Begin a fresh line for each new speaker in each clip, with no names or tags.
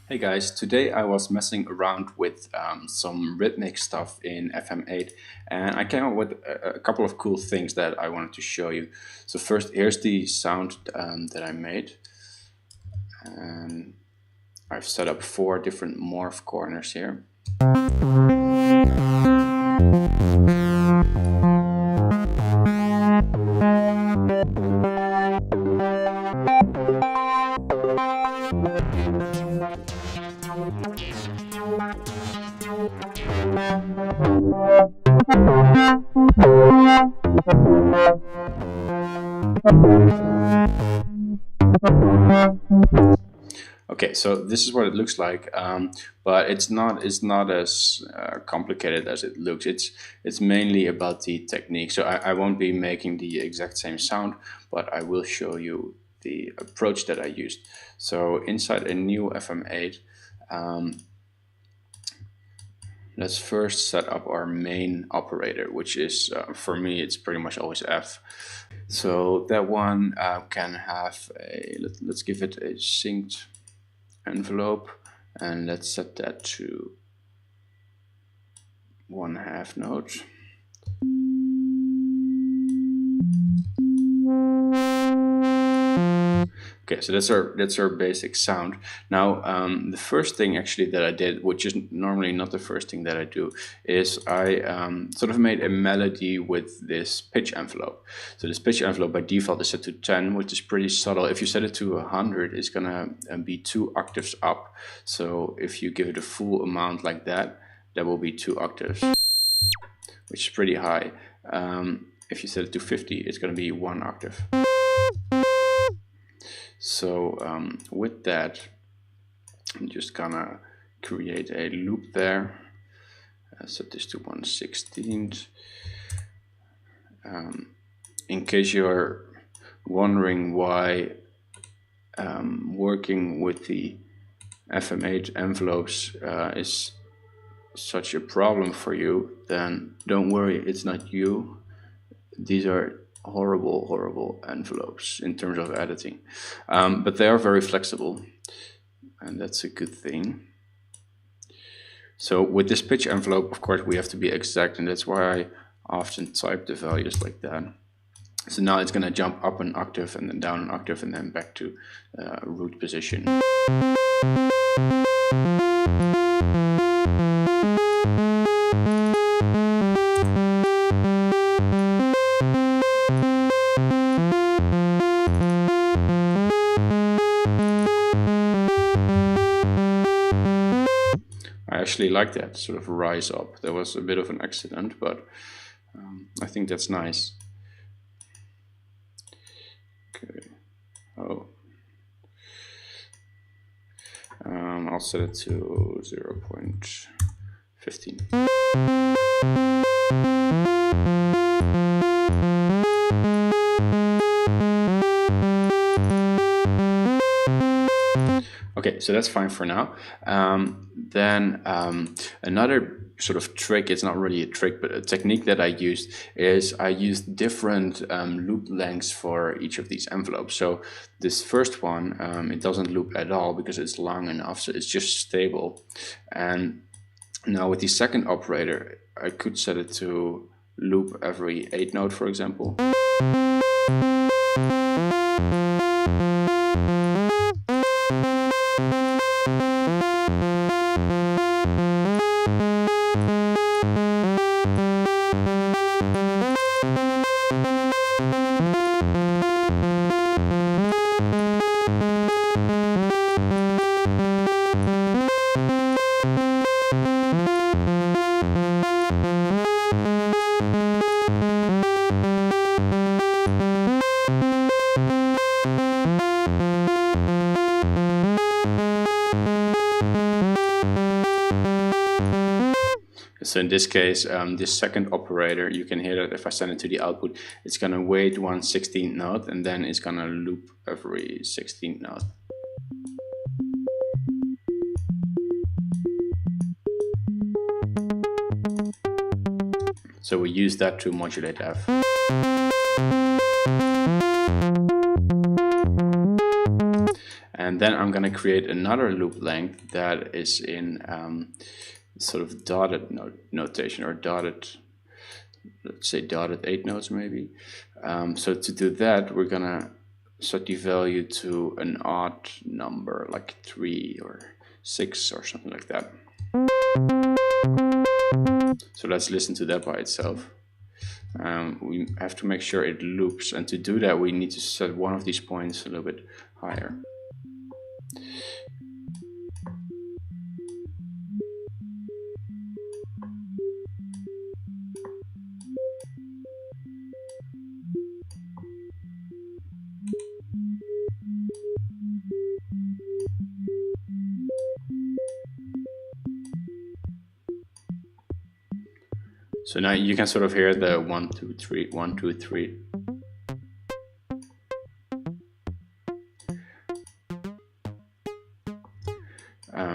Hey guys, today I was messing around with some rhythmic stuff in FM8 and I came up with a couple of cool things that I wanted to show you. So first, here's the sound that I made. And I've set up 4 different morph corners here. Okay, so this is what it looks like, but it's not as complicated as it looks. It's mainly about the technique. So I won't be making the exact same sound, but I will show you the approach that I used. So inside a new FM8, let's first set up our main operator, which is, for me, it's pretty much always F. So that one can have let's give it a synced envelope, and let's set that to 1/2 note. Okay, so that's our basic sound. Now, the first thing actually that I did, which is normally not the first thing that I do, is I sort of made a melody with this pitch envelope. So this pitch envelope by default is set to 10, which is pretty subtle. If you set it to 100, it's gonna be 2 octaves up. So if you give it a full amount like that, that will be 2 octaves, which is pretty high. If you set it to 50, it's gonna be 1 octave. So with that, I'm just gonna create a loop there. Set this to 1/16. In case you're wondering why working with the FM8 envelopes is such a problem for you, then don't worry, it's not you. These are horrible envelopes in terms of editing, but they are very flexible, and that's a good thing. So with this pitch envelope, of course, we have to be exact, and that's why I often type the values like that. So now it's going to jump up an octave and then down an octave and then back to root position. I actually like that sort of rise up. There was a bit of an accident, but I think that's nice. Okay. Oh. I'll set it to 0.15. Okay, so that's fine for now. Then another sort of trick, it's not really a trick, but a technique that I used is I used different loop lengths for each of these envelopes. So this first one, it doesn't loop at all because it's long enough, so it's just stable. And now with the second operator, I could set it to loop every 8 note, for example. So in this case, this second operator, you can hear that if I send it to the output, it's going to wait 1/16th note and then it's going to loop every 16th note. So we use that to modulate F. And And then I'm going to create another loop length that is in sort of dotted notation, or dotted, let's say dotted 8 notes maybe. So to do that, we're going to set the value to an odd number, like 3 or 6 or something like that. So let's listen to that by itself. We have to make sure it loops, and to do that we need to set one of these points a little bit higher. So now you can sort of hear the 1, 2, 3, 1, 2, 3.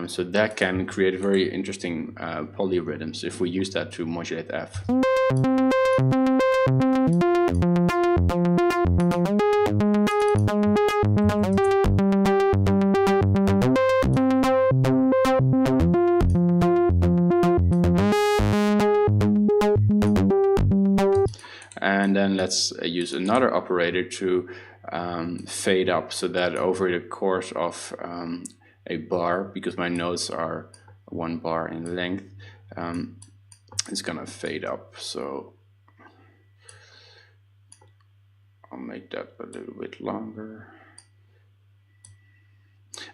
So that can create very interesting polyrhythms if we use that to modulate F. And then let's use another operator to fade up, so that over the course of a bar, because my notes are 1 bar in length, it's gonna fade up. So I'll make that a little bit longer.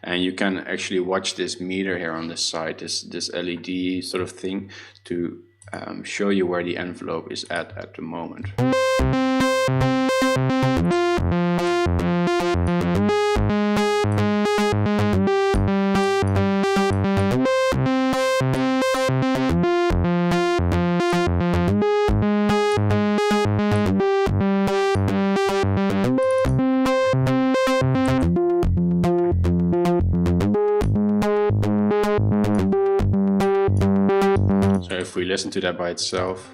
And you can actually watch this meter here on the side, this LED sort of thing, to show you where the envelope is at the moment. So if we listen to that by itself.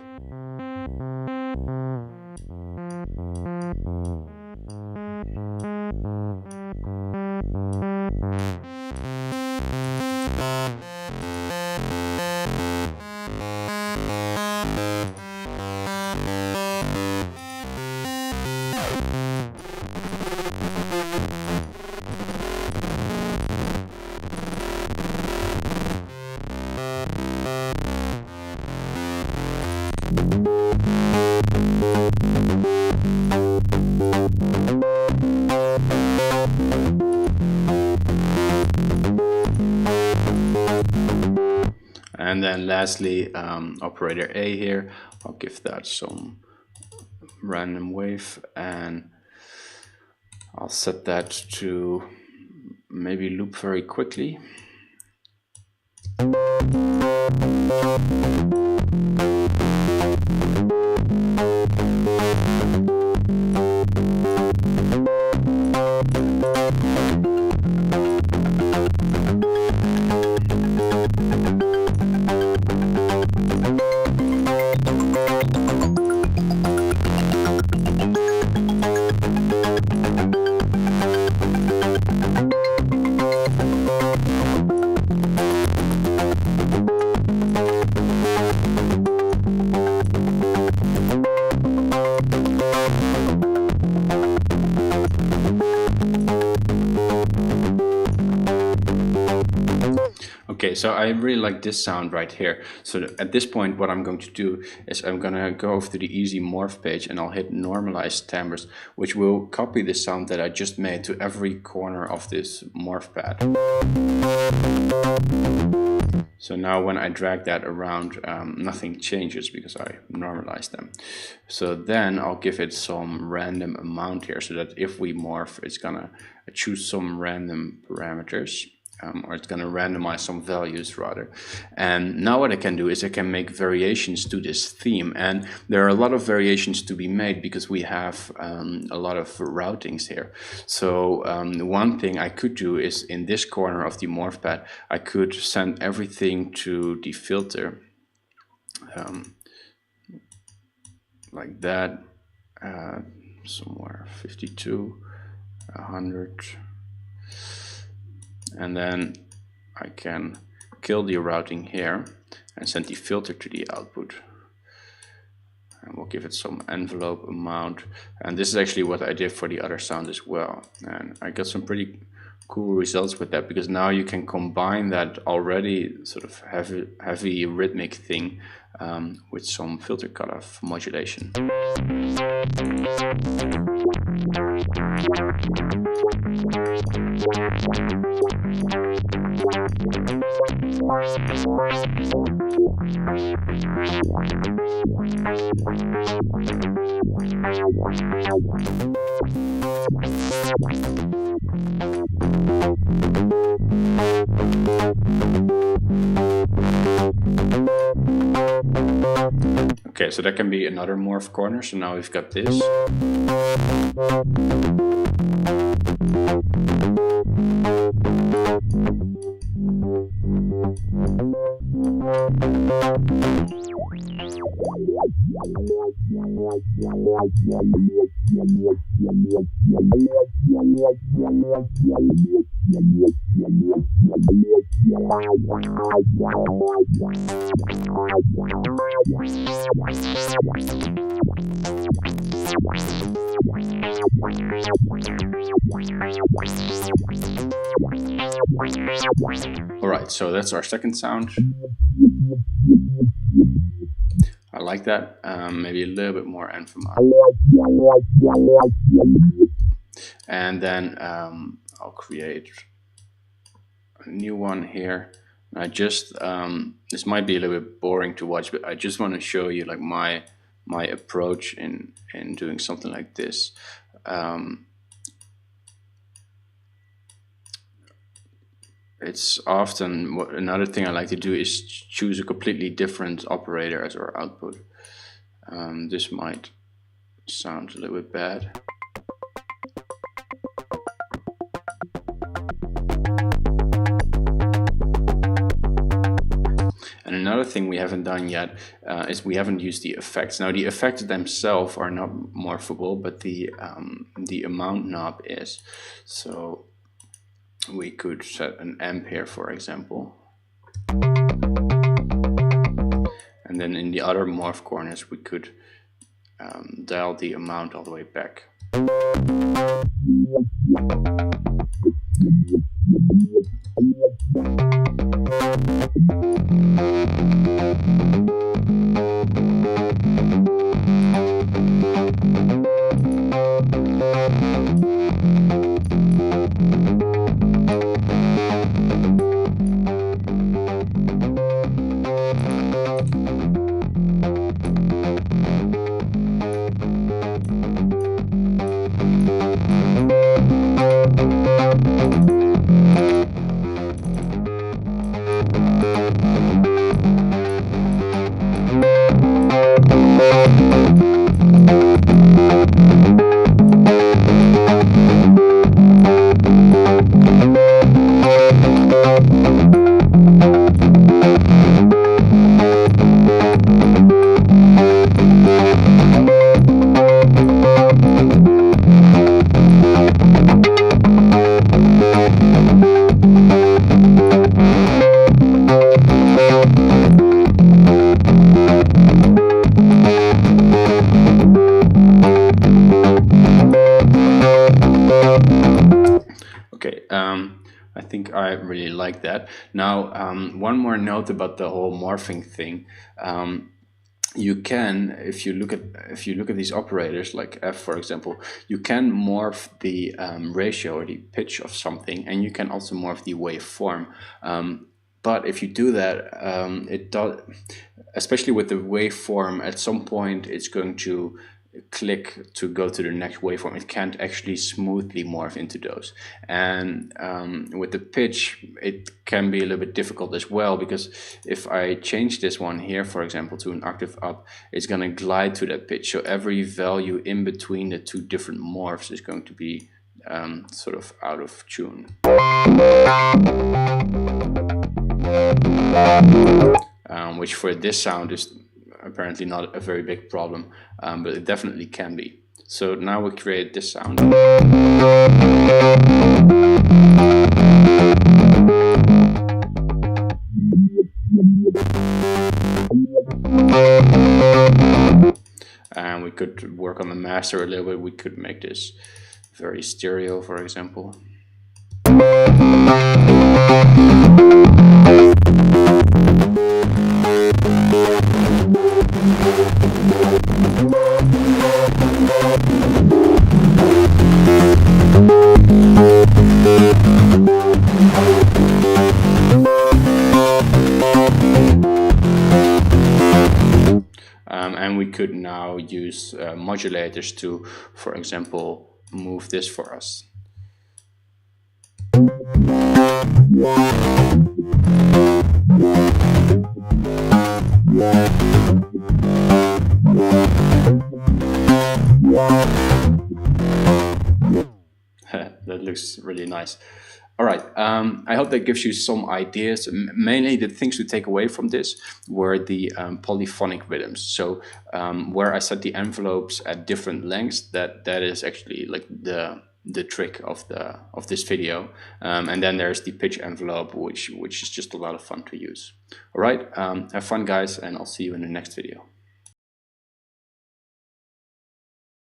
And then lastly, operator A here, I'll give that some random wave, and I'll set that to maybe loop very quickly. Okay, so I really like this sound right here. So at this point, what I'm going to do is I'm going to go over to the easy morph page, and I'll hit normalize timbres, which will copy the sound that I just made to every corner of this morph pad. So now when I drag that around, nothing changes because I normalized them. So then I'll give it some random amount here, so that if we morph, it's gonna choose some random parameters. Or it's going to randomize some values rather. And now what I can do is I can make variations to this theme, and there are a lot of variations to be made because we have a lot of routings here. So one thing I could do is in this corner of the morph pad, I could send everything to the filter like that, somewhere 52, 100. and then I can kill the routing here and send the filter to the output. And we'll give it some envelope amount. And this is actually what I did for the other sound as well. And I got some pretty cool results with that, because now you can combine that already sort of heavy rhythmic thing with some filter cutoff modulation. Okay, so that can be another morph corner. So now we've got this. Alright, so that's our second sound. I like that. Maybe a little bit more emphasis. And then I'll create a new one here. I just this might be a little bit boring to watch, but I just want to show you like my approach in doing something like this. It's often another thing I like to do is choose a completely different operator as our output. This might sound a little bit bad. And another thing we haven't done yet is we haven't used the effects. Now the effects themselves are not morphable, but the amount knob is. So we could set an amp here, for example. And then in the other morph corners, we could dial the amount all the way back. I think I really like that. Now, one more note about the whole morphing thing. You can, if you look at these operators like F, for example, you can morph the ratio or the pitch of something, and you can also morph the waveform. But if you do that, it does, especially with the waveform, at some point it's going to click to go to the next waveform. It can't actually smoothly morph into those. And with the pitch, it can be a little bit difficult as well, because if I change this one here, for example, to an octave up, it's going to glide to that pitch. So every value in between the two different morphs is going to be sort of out of tune. Which for this sound is apparently not a very big problem, but it definitely can be. So now we create this sound. work on the master a little bit, we could make this very stereo, for example. And we could now use modulators to, for example, move this for us. That looks really nice. All right, I hope that gives you some ideas. Mainly the things to take away from this were the polyphonic rhythms. So where I set the envelopes at different lengths, that is actually like the trick of this video. And then there's the pitch envelope, which is just a lot of fun to use. All right, have fun guys, and I'll see you in the next video.